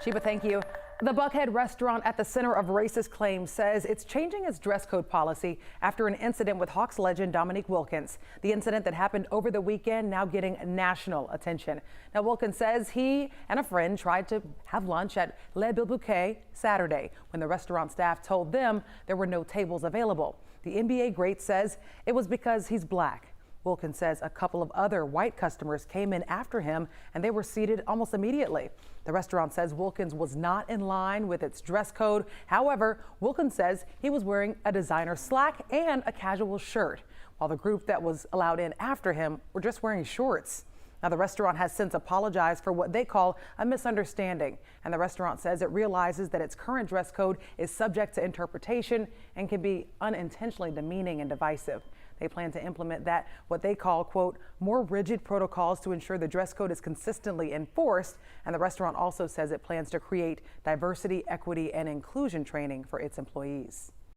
Sheba, thank you. The Buckhead restaurant at the center of racist claims says it's changing its dress code policy after an incident with Hawks legend Dominique Wilkins. The incident that happened over the weekend now getting national attention. Now, Wilkins says he and a friend tried to have lunch at Buckhead Saturday when the restaurant staff told them there were no tables available. The NBA great says it was because he's black. Wilkins says a couple of other white customers came in after him and they were seated almost immediately. The restaurant says Wilkins was not in line with its dress code. However, Wilkins says he was wearing a designer slack and a casual shirt, while the group that was allowed in after him were just wearing shorts. Now, the restaurant has since apologized for what they call a misunderstanding, and the restaurant says it realizes that its current dress code is subject to interpretation and can be unintentionally demeaning and divisive. They plan to implement that, what they call, quote, more rigid protocols to ensure the dress code is consistently enforced. And the restaurant also says it plans to create diversity, equity, and inclusion training for its employees.